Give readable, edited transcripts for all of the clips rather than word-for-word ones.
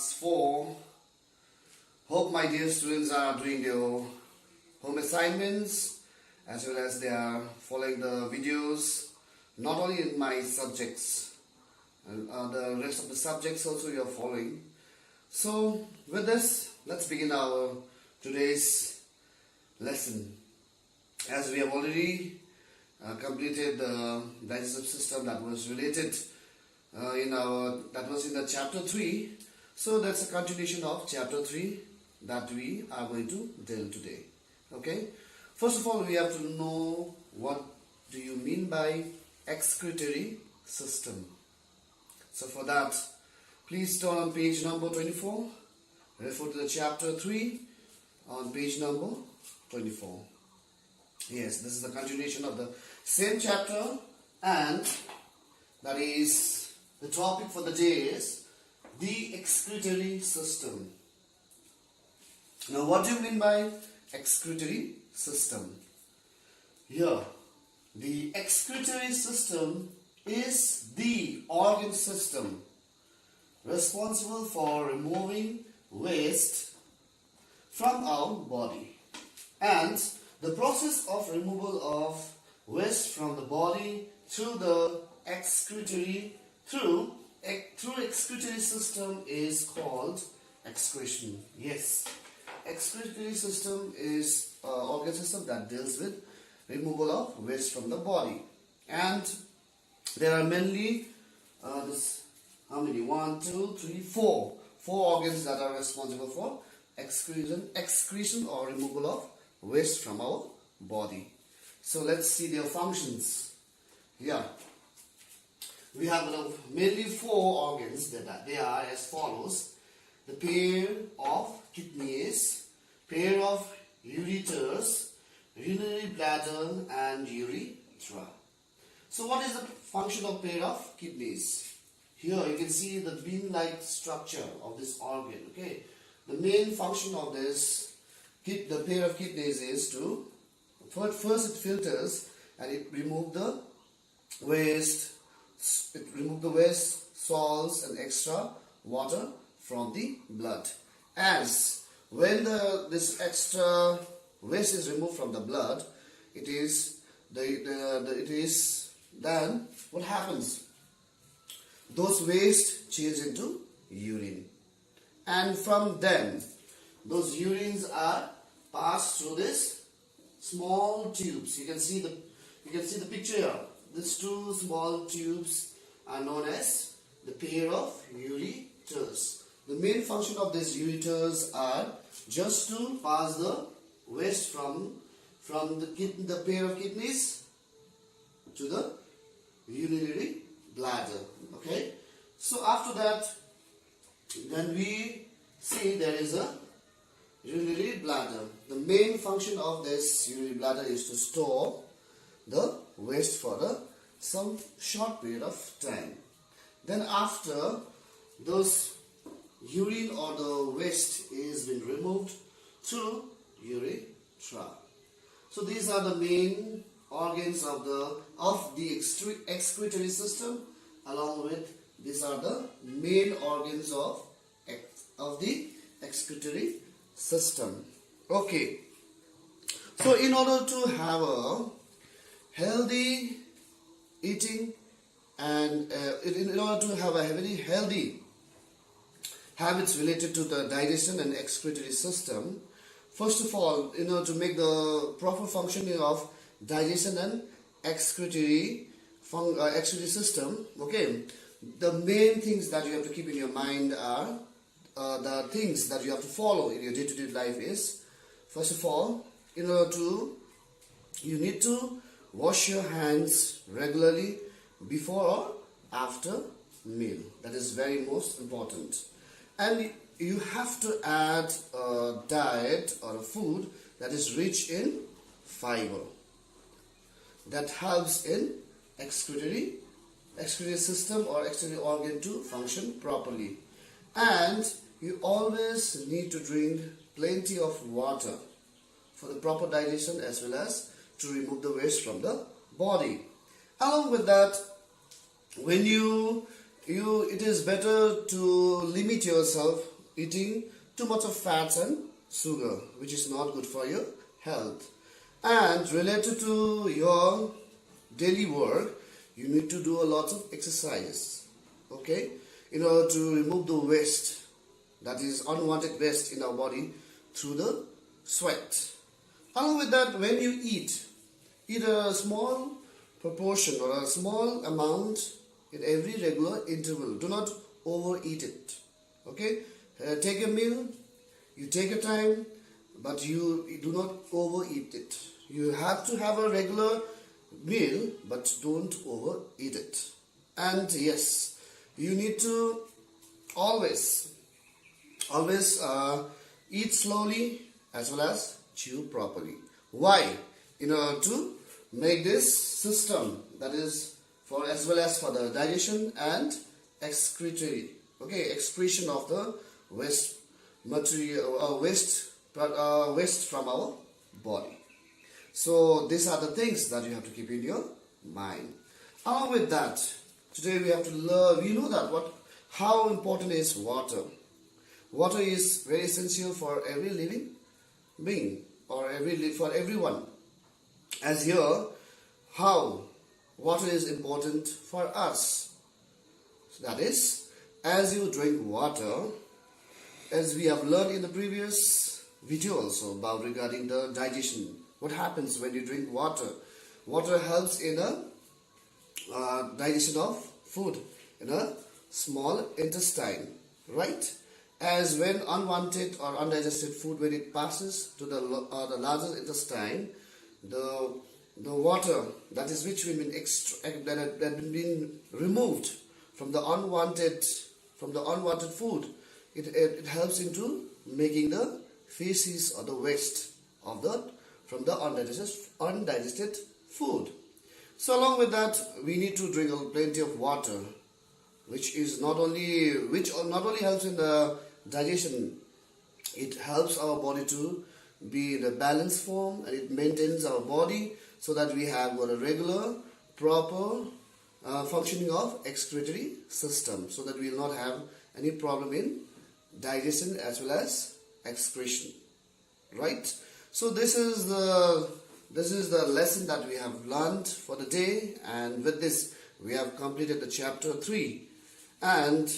class 4. Hope my dear students are doing their home assignments as well as they are following the videos, not only in my subjects, and the rest of the subjects also you are following. So with this, let's begin our today's lesson. As we have already completed the digestive system that was related in the chapter 3. So that's a continuation of chapter 3 that we are going to deal today. Okay. First of all, we have to know what do you mean by excretory system. So for that, please turn on page number 24. Refer to the chapter 3 on page number 24. Yes, this is the continuation of the same chapter, and that is the topic for the day is the excretory system. Now, what do you mean by excretory system? Here, the excretory system is the organ system responsible for removing waste from our body, and the process of removal of waste from the body through the excretory excretory system is called excretion. Yes, excretory system is an organ system that deals with removal of waste from the body, and there are mainly how many? 1, 2, 3, 4 organs that are responsible for excretion or removal of waste from our body. So let's see their functions. Here we have mainly 4 organs that they are as follows: the pair of kidneys, pair of ureters, urinary bladder, and urethra. So what is the function of pair of kidneys? Here you can see the bean-like structure of this organ. Okay, the main function of this the pair of kidneys is to first it filters and it removes the waste. It removes the waste, salts, and extra water from the blood. As when this extra waste is removed from the blood, then what happens? Those waste change into urine, and from them those urines are passed through this small tubes. You can see the picture here. These 2 small tubes are known as the pair of ureters. The main function of these ureters are just to pass the waste from the pair of kidneys to the urinary bladder. Okay. So after that, then we see there is a urinary bladder. The main function of this urinary bladder is to store the waste for some short period of time. Then after those urine or the waste is been removed through urethra. So these are the main organs of the excretory system. Along with these are the main organs of the excretory system. Okay. So in order to have a healthy eating and in order to have a very healthy habits related to the digestion and excretory system, first of all, in order to make the proper functioning of digestion and excretory system, okay, the main things that you have to keep in your mind are the things that you have to follow in your day-to-day life is, first of all, you need to wash your hands regularly before or after meal. That is very most important. And you have to add a diet or a food that is rich in fiber. That helps in excretory system or excretory organ to function properly. And you always need to drink plenty of water for the proper digestion as well as to remove the waste from the body. Along with that, when it is better to limit yourself eating too much of fats and sugar, which is not good for your health. And related to your daily work, you need to do a lot of exercise, okay, in order to remove the waste, that is unwanted waste in our body through the sweat. Along with that, when you eat a small proportion or a small amount in every regular interval. Do not overeat it. Okay? Take a meal, you take a time, but you do not overeat it. You have to have a regular meal, but don't overeat it. And yes, you need to always eat slowly as well as chew properly. Why? In order to make this system, that is for as well as for the digestion and excretory, okay, excretion of the waste material, waste from our body. So these are the things that you have to keep in your mind. Along with that, today we have to learn. We know that how important is water. Water is very essential for every living being or for everyone. As here, how water is important for us. So that is, as you drink water, as we have learned in the previous video also about regarding the digestion. What happens when you drink water? Water helps in a digestion of food in a small intestine, right? As when unwanted or undigested food, when it passes to the larger intestine, the water that is which will be that had been removed from the unwanted food, it helps into making the feces or the waste of from the undigested food. So along with that, we need to drink plenty of water, which not only helps in the digestion, it helps our body to be in a balanced form, and it maintains our body so that we have got a regular, proper functioning of excretory system, so that we will not have any problem in digestion as well as excretion, right? So this is the lesson that we have learned for the day, and with this we have completed the chapter 3. And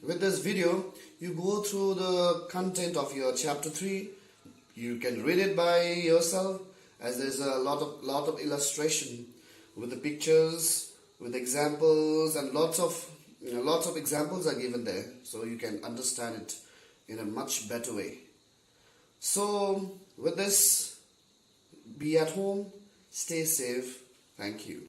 with this video, you go through the content of your chapter 3. You can read it by yourself, as there's a lot of illustration with the pictures, with examples, and lots of examples are given there, so you can understand it in a much better way. So with this, be at home, stay safe. Thank you.